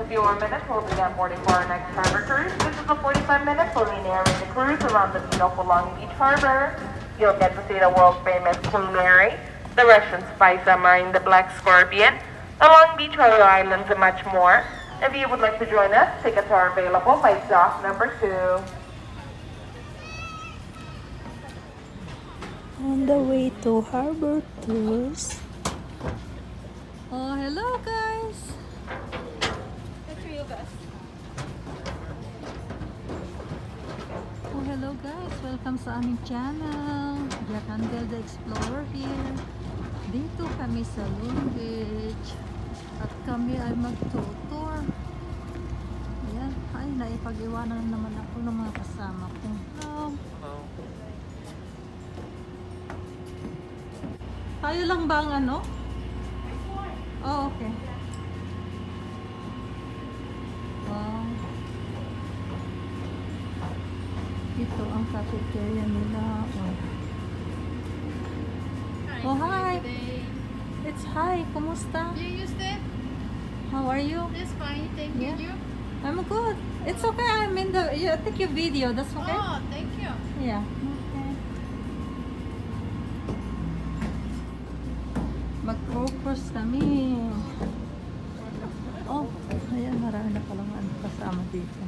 a few more minutes, we'll begin boarding for our next harbor cruise. This is a 45 minutes, we'll be narrating the cruise around the beautiful Long Beach Harbor. You'll get to see the world famous Queen Mary, the Russian spy submarine, the Black Scorpion, the Long Beach Harbor Islands, and much more. If you would like to join us, tickets are available by dock number 2. On the way to Harbor Tours. Oh, hello guys! That's for you guys. Oh, hello guys! Welcome sa aming channel. Jack Handel the Explorer here. Dito kami sa Long Beach. At kami ay mag-tour. Ayan. Ay, naipag-iwanan naman ako ng mga kasama ko. Hello! Tayo lang ba ang ano? Oh, okay. Wow. Ito ang cafeteria nila. Oh, hi. It's hi. Kumusta? You used it? How are you? That's fine. Thank you. Yeah. I'm good. It's okay. I'm in the. I take your video. That's okay. Oh, thank you. Yeah. Okay. Mag-focus kami. Oh, ayan, marami na palang kasama dito.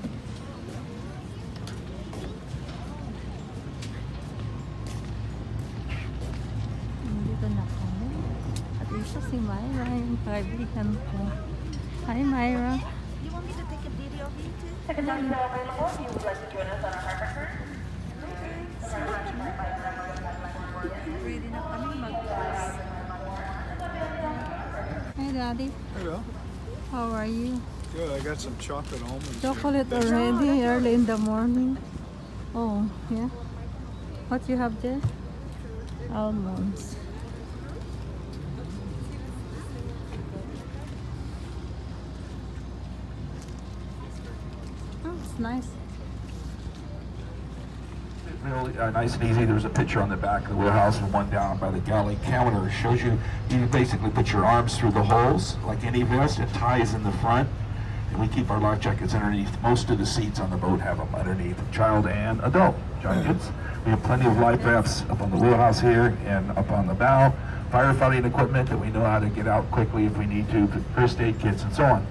Dito na kami. At isa si Myra, yung kaibigan ko. Hi, Myra. You want me to take a video of you too? Tickets are still available if you would like to join us on our harbor cruise. Ready na kami mag-cruise. Hey, Daddy. Hello. How are you? Good. I got some chocolate almonds. Chocolate already, early in the morning. Oh, yeah. What you have there? Almonds. Oh, it's nice. Really nice and easy. There's a picture on the back of the wheelhouse and one down by the galley counter. It shows you, you basically put your arms through the holes like any vest. It ties in the front. And we keep our life jackets underneath. Most of the seats on the boat have them underneath, child and adult jackets. We have plenty of life rafts up on the wheelhouse here and up on the bow. Firefighting equipment that we know how to get out quickly if we need to, first aid kits and so on.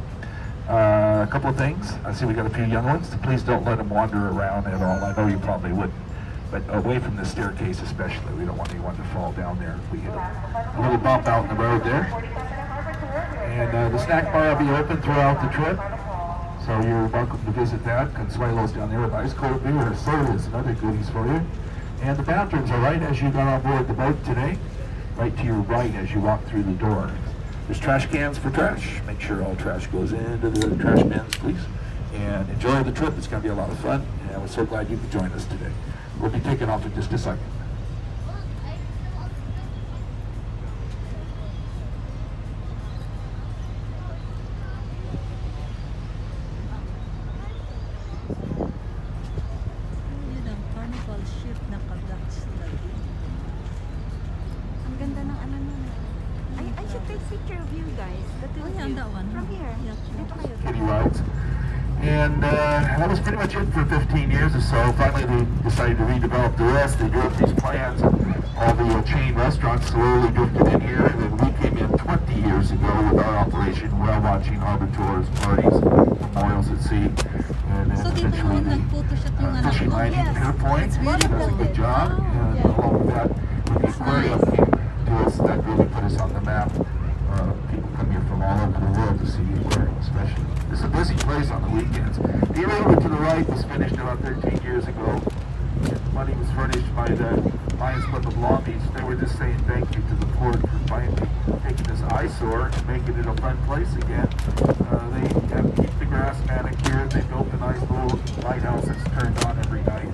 A couple of things. I see we got a few young ones. Please don't let them wander around at all. I know you probably wouldn't. But away from the staircase especially. We don't want anyone to fall down there if we hit a little bump out in the road there. And the snack bar will be open throughout the trip. So you're welcome to visit that. Consuelo's down there with ice cold beer and sodas and other goodies for you. And the bathrooms are right as you got on board the boat today. Right to your right as you walk through the door. There's trash cans for trash. Make sure all trash goes into the trash bins, please. And enjoy the trip. It's going to be a lot of fun. And we're so glad you could join us today. We'll be taking off in just a second. Yun ang carnival ship na ka-blocks lagi. Ang ganda ng ano nun. I should take picture of you guys. The two Oh, of yeah, you. that one. From here. Yeah, sure. Dito kayo. Kitty rides. And that was pretty much it for 15 years or so. Finally, they decided to redevelop the rest. They drew up these plans. All the chain restaurants slowly drifted in here. And then we came in 20 years ago with our operation, whale watching, harbor tours, parties, memorials at sea. And then So dito eventually yung nag-photoshoot yung anak fishing mo? landing Yes. pier point. It's Does a beautiful. good job. And along with that, with the aquarium came to us, that really put us on the map. People come here from all over the world to see the aquarium especially. It's a busy place on the weekends. The area over to the right was finished about 13 years ago. Money was furnished by the Lions Club of Long Beach. They were just saying thank you to the port for finally taking this eyesore and making it a fun place again. They have keep the grass manicured. They built a nice little lighthouse that's turned on every night.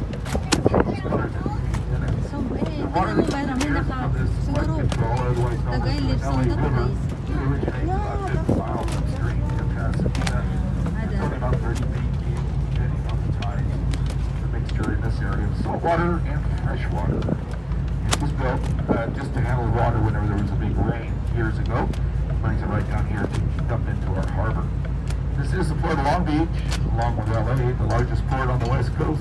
It's colored in it. So, tingnan mo ba namin naka, siguro, Tagay lives on that place. About 30 feet deep, depending on the tide. The mixture in this area of saltwater and fresh water. It was built just to handle water whenever there was a big rain years ago. It brings it right down here to dump into our harbor. This is the Port of Long Beach, along with LA, the largest port on the West Coast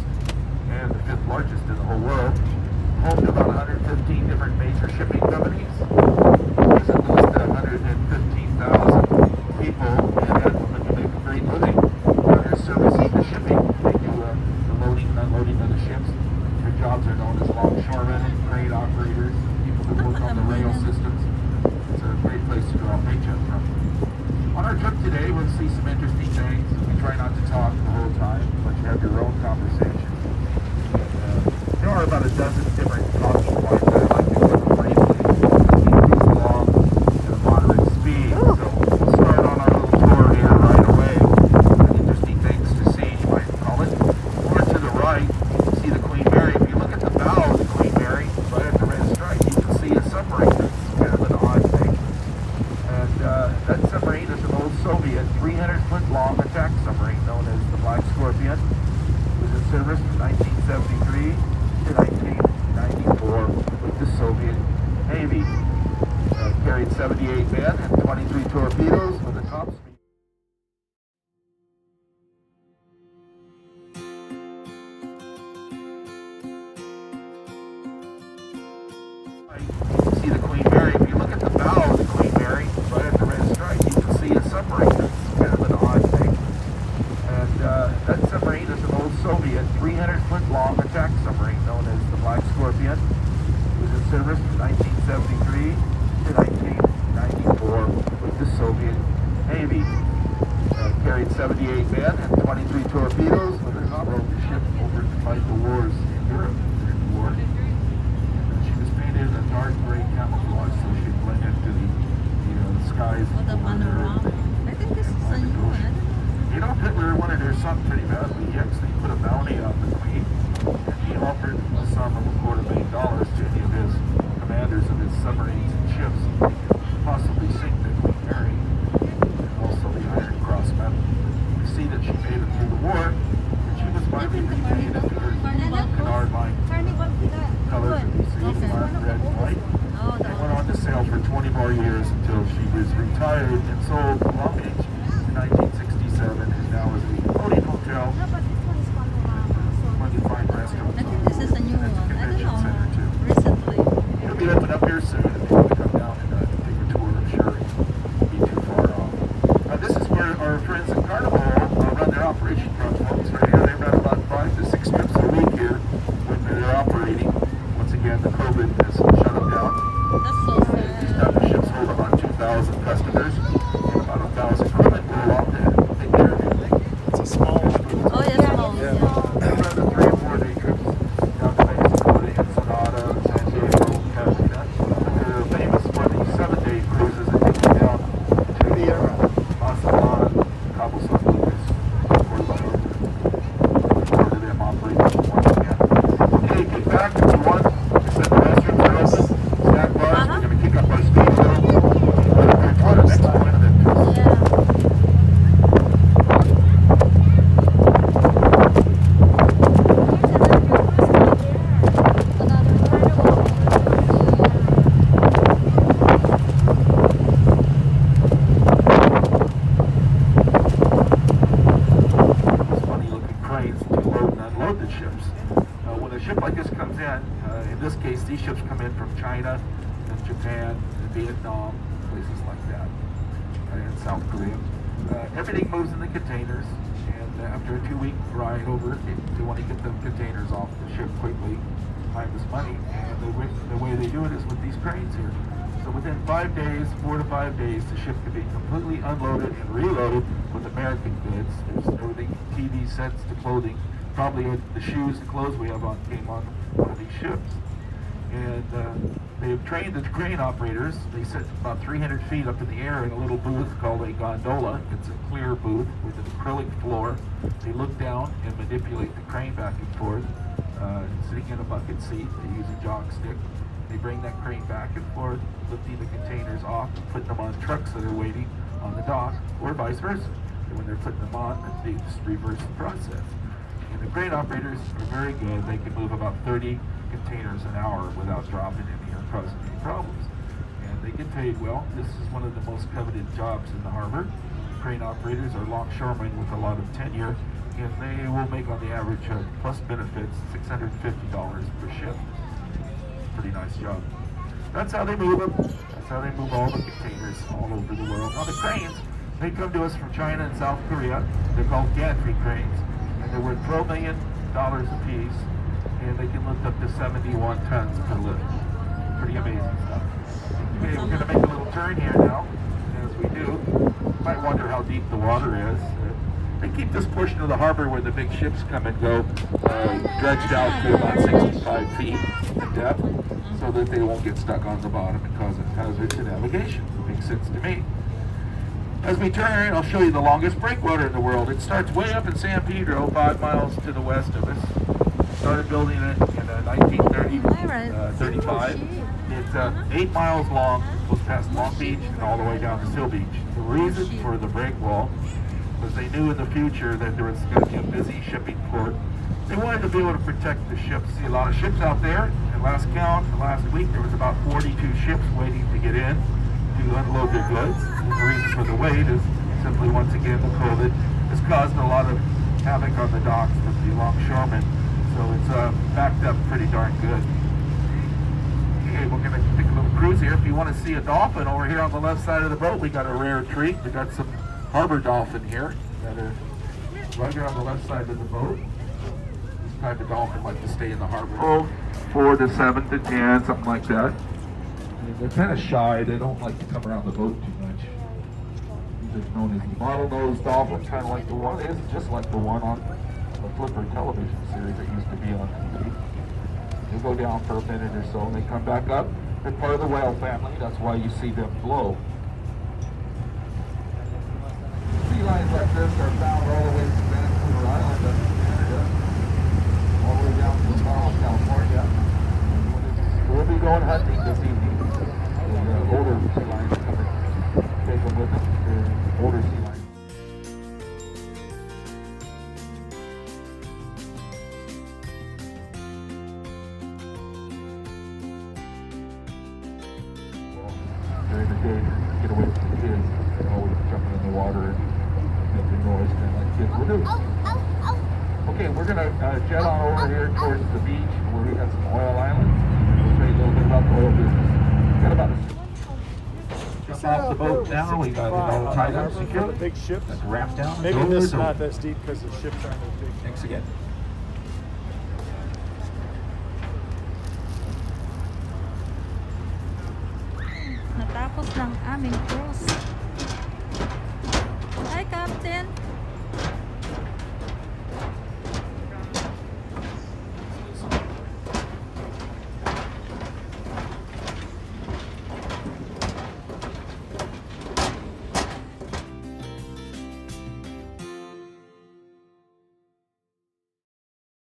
and the 5th largest in the whole world. Home to about 115 different major shipping companies. There's at least 115,000 people and that women who make a great living. They're servicing the shipping. They do the loading and unloading of the ships. Their jobs are known as longshoremen and crane operators, people who work on the rail systems. It's a great place to draw a paycheck from. On our trip today, we'll see some interesting things. We try not to talk the whole time, but you have your own conversation. There are about a dozen different talking points that I'd like to cover briefly. We cruise along at a moderate speed, so we'll start on our little tour here right away. Interesting things to see, you might call it. Over to the right, you can see the Queen Mary. If you look at the bow of the Queen Mary, right at the red stripe, you can see a submarine. That's kind of an odd thing. And that submarine is an old Soviet 300-foot long attack submarine known as the Black Scorpion. It was in service from 1973 to 1994 with the Soviet Navy. Carried 78 men and 23 torpedoes with a top speed. You can see the Queen Mary. If you look at the bow of the Queen Mary, right at the red stripe, you can see a submarine. That's kind of an odd thing. And that submarine is an old Soviet 300-foot long attack submarine known as the Black Scorpion. It was in service from 1973 to 1994 with the Soviet Navy. Carried 78 men and 23 torpedoes with a top rope ship over to fight the wars in Europe during the war. And she was painted in a dark gray camouflage so she'd blend into the skies. Oh, the panorama. I think this is a new one. Adolf Hitler wanted her sunk pretty badly. He actually put a bounty on the Queen, and he offered a sum of $250,000 to any of his commanders of his submarines and ships who could possibly sink the Queen Mary, and also the Iron Cross medal. We see that she made it through the war, and she was finally repaid into her canard line colors that we see, black, red, and white. And went on to sail for 20 more years until she was retired and sold to Long Beach in 1967, and now is a floating hotel. Plenty of fine restaurants. I think this is a new And it's a one. I convention don't center too. know. Recently. It'll be open up here soon if you want to come down and take a tour. I'm sure it won't be too far off. This is where our friends at Carnival run their operation from. Folks right here, they run about 5 to 6 trips a week here when they're operating. Once again, the COVID has shut them down. That's so These sad. type of ships hold about 2,000 customers and about 1,000 crewmen who go out there to take care of everything. It's a small one. Oh, yes, small. They run the 3 or 4 day trips down to Mexico, to Ensenada, San Diego, Carolina. They're famous for the 7-day cruises that take you down to Mazatlán, Cabo San Lucas, Puerto Vallarta. Look forward to them operating once again. Okay, get back if you want. Like I said, the restrooms are open. Snack bars. We're going to kick up our speed a little. We're toward the next point of interest. Yeah. This case, these ships come in from China and Japan and Vietnam, places like that, and South Korea. Everything moves in the containers, and after a 2-week ride over, they want to get the containers off the ship quickly. Time is money, and the way they do it is with these cranes here. So within 5 days, 4 to 5 days, the ship can be completely unloaded and reloaded with American goods. There's everything, TV sets to clothing. Probably the shoes and clothes we have on came on one of these ships. And they've trained the crane operators. They sit about 300 feet up in the air in a little booth called a gondola. It's a clear booth with an acrylic floor. They look down and manipulate the crane back and forth, sitting in a bucket seat. They use a jog stick. They bring that crane back and forth, lifting the containers off and putting them on trucks that are waiting on the dock, or vice versa. And when they're putting them on, they just reverse the process. And the crane operators are very good. They can move about 30 containers an hour without dropping any or causing any problems. And they get paid well. This is one of the most coveted jobs in the harbor. crane operators are longshoremen with a lot of tenure, and they will make on the average plus benefits $650 per ship. Pretty nice job. That's how they move them. That's how they move all the containers all over the world. Now the cranes, they come to us from China and South Korea. They're called Gantry Trains, and they're worth $12 million a piece, and they can lift up to 71 tons per lift. Pretty amazing stuff. Okay, we're going to make a little turn here now. As we do, you might wonder how deep the water is. They keep this portion of the harbor where the big ships come and go dredged out to about 65 feet in depth, so that they won't get stuck on the bottom and cause a hazard to navigation. Makes sense to me. As we turn, I'll show you the longest breakwater in the world. It starts way up in San Pedro, 5 miles to the west of us. Started building it in 1935. It's 8 miles long, goes past Long Beach and all the way down to Seal Beach. The reason for the breakwall was they knew in the future that there was going to be a busy shipping port. They wanted to be able to protect the ships. See a lot of ships out there. At last count, last week, there was about 42 ships waiting to get in to unload their goods. And the reason for the wait is simply, once again, the COVID has caused a lot of havoc on the docks with the longshoremen. So it's backed up pretty darn good. Okay, we're going to take a little cruise here. If you want to see a dolphin over here on the left side of the boat, we got a rare treat. We got some harbor dolphin here that are right here on the left side of the boat. These type of dolphin like to stay in the harbor. Oh, 4 to 7 to 10, something like that. And they're kind of shy. They don't like to come around the boat too much. These are known as the bottlenose dolphin, kind of like the one. It is just like the one on the Flipper television series that used to be on TV. They go down for a minute or so and they come back up. They're part of the whale family. That's why you see them flow. Sea lions like this are found all the way from Vancouver Island up in Canada, all the way down to Sonoma, California. We'll be going hunting this evening. The older sea lions come and take them with them. They're older sea lions. During the day, get away from the kids. They're always jumping in the water and making noise, kind of like kids will do. Okay, we're going to jet on over here towards the beach where we have some oil islands. We'll tell you a little bit about the oil business. We got about jump off the boat now. We got it all tied up, For the secure. big ships. Let's wrap down. Maybe Go this is to the not door. that steep because the ships aren't as big. Thanks again. Natapos ng aming cruise.